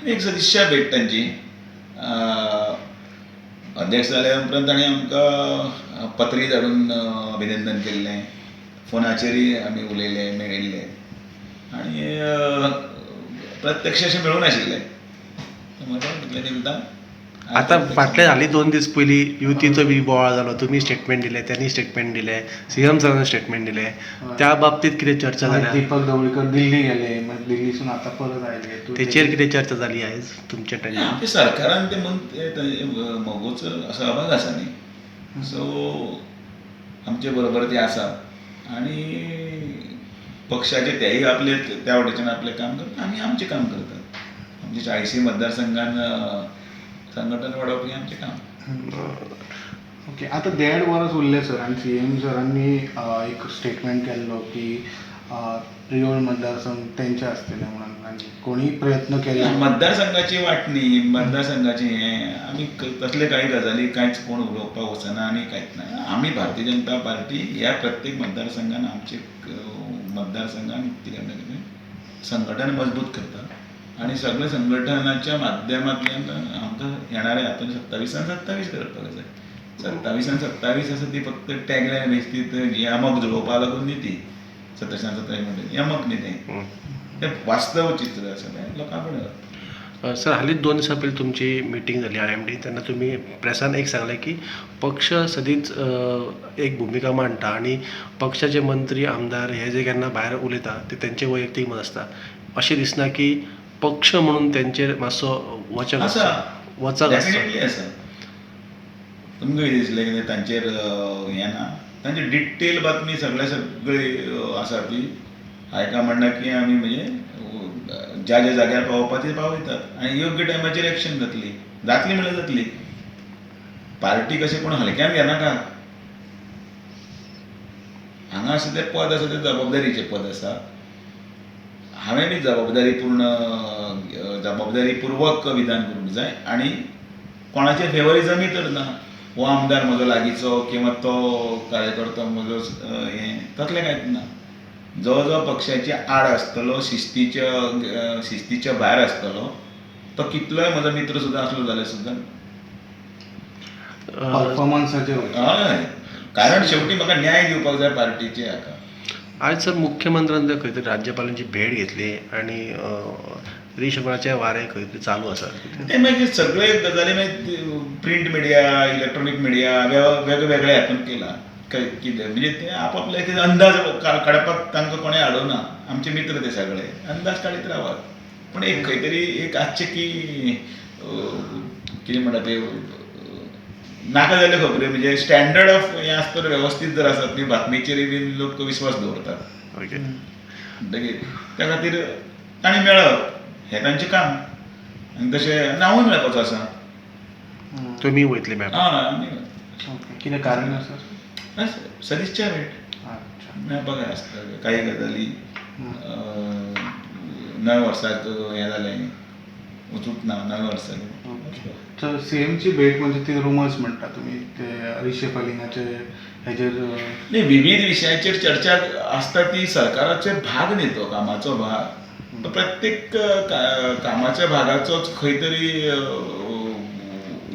एक सदिच्छा भेट तांची. अध्यक्ष जाल्या उपरांत ताणें आमकां पत्री धाडून अभिनंदन केल्लें. फोनाचेरय आमी उलयले, मेळिल्ले आनी प्रत्यक्ष अशें मेळून आशिल्लें. म्हटलें निमतान आता फाटले हालीं 2 दीस पयलीं युतीचो बी बोवाळ जालो. तुमी स्टेटमेंट दिलें, त्यांनी स्टेटमेंट दिलें, सीएम सरान स्टेटमेंट दिलें. त्या बाबतींत कितें चर्चा जाल्या? दीपक ढवळीकर दिल्ली गेले, मागीर दिल्लीसून आतां परत आयले. तेचेर कितें चर्चा जाली आयज तुमच्या टॅन्शन? आमच्या सरकारान ते मोगूचो सहभाग आसा न्ही, सो आमचे बरोबर ते आसा आनी पक्षाचे तेय आपले त्या वटेच्यान आपलें काम करता, आमी आमचें काम करतात. आमचे 40 मतदारसंघान संघटन वाडोवप हें आमचें काम. ओके, आतां 1.5 वर्स उरले सर आनी सीएम सरांनी एक स्टेटमेंट केल्लो की रियोळ मतदारसंघ तेंचे आसतले म्हणून, आनी कोणीय प्रयत्न केले. मतदारसंघाची वांटणी, मतदारसंघाचें हें आमी तसले कांय गजाली कांयच कोण उलोवपाक वचना आनी कांयच ना. आमी भारतीय जनता पार्टी ह्या प्रत्येक मतदारसंघान आमचे मतदारसंघान कितें ना कितें संघटन मजबूत करता आनी सगळे संघटनाच्या माध्यमांतल्यान आमकां येणाऱ्या हातूंत 27 करपाक जाय. 27 आसा ती फक्त टॅगलायन बेश्टी यमक जुळोवपा लागून न्ही ती. 27 म्हणटा यमक न्ही तें वास्तव चित्र आसा तें लोकां कडेन. सर हालींच 2 दिसां पयलीं तुमची मिटींग जाली IMD, तेन्ना तुमी प्रेसान एक सांगलें की पक्ष सदींच एक भुमिका मांडटा आनी पक्षाचे मंत्री आमदार हे जे केन्ना भायर उलयता ते तेंचे वैयक्तीक मत आसता. अशें दिसना की पक्ष म्हणून तेंचेर मातसो वचक आसा, आसता. आसा. तुमकां कितें दिसलें की तांचेर हें ना? तांची डिटेल बातमी सगळी आसा ती हायकमांडाक की आमी म्हणजे ज्या ज्या जाग्यार पावोवपाची पावयतात आनी योग्य टायमाचेर एक्शन जातली म्हणल्यार जातली. पार्टी कशें कोण हलक्यान घेनाका. हांगा अशें तें पद आसा तें जबाबदारीचें पद आसा. हांवें बी जबाबदारीपूर्वक विधान करूंक जाय आनी कोणाचें फेवरिजमूय तर ना. हो आमदार म्हजो लागींचो किंवा तो कार्यकर्तो म्हजो हें तसलें कांयच ना. जो जो पक्षाची आड आसतलो, शिस्तीच्या भायर आसतलो, तो कितलोय म्हजो मित्र सुद्दां आसलो जाल्यार सुद्दां परफॉर्मन्साचेर हय, कारण शेवटी म्हाका न्याय दिवपाक जाय पार्टीचे हाका. आज सर मुख्यमंत्र्यान खंय तरी राज्यपालांची भेट घेतली आनी रिशफलाचे वारे खंय तरी चालू आसा. ते मागीर सगळे गजाली मागीर प्रिंट मिडिया, इलेक्ट्रॉनीक मिडिया वेगवेगळ्या हातून केला. कितें म्हणजे ते आपापले कितें अंदाज काडपाक तांकां कोणें हाडूना. आमचे मित्र ते सगळे अंदाज काडीत रावात. पूण एक खंय तरी एक आसचें की कितें म्हणटा ते नाका जाल्यो खबऱ्यो म्हणजे स्टँडर्ड ऑफ हें आसता वेवस्थीत जर आसत न्ही बातमीचेरय बी लोक विश्वास दवरतात. ओके, म्हणटकीर त्या खातीर तांणी मेळप हें तांचें काम आनी तशें नांवूय मेळपाचो आसा. तुमी वयतले मॅम? आमी कितें कारण आसा? सदिच्छा भेट अच्छा, मेळपाक आसता. काही गजाली नव्या वर्साक हें जालें वचूंक ना नव्या वर्साक. तर सीएमची भेट म्हणजे ती रुमर्स म्हणटा तुमी ते रिशफलिंगाचे हेजेर नाही, विविध विशयाचेर चर्चा आसता ती सरकाराचे भाग न्ही तो कामाचो भाग. प्रत्येक कामाच्या भागाचोच खंय तरी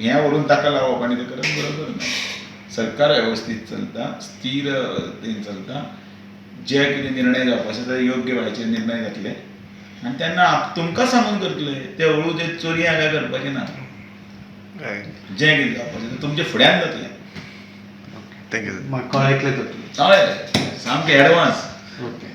हें व्हरून ताका लावप आनी तें करप बरोबर ना. सरकार वेवस्थीत चलता, स्थिरतेन चलता. जे कितें निर्णय जावपाचे ते योग्य वेळाचेर निर्णय जातले आनी तेन्ना तुमकां सांगून करतले. ते हळू जे चोरी हांगा करपाचें ना. जें कितें जावपाचें तें तुमच्या फुड्यान जातलें. थँक्यू. म्हाका कळयतले तर तुमी. हय, सामकें एडवान्स. ओके.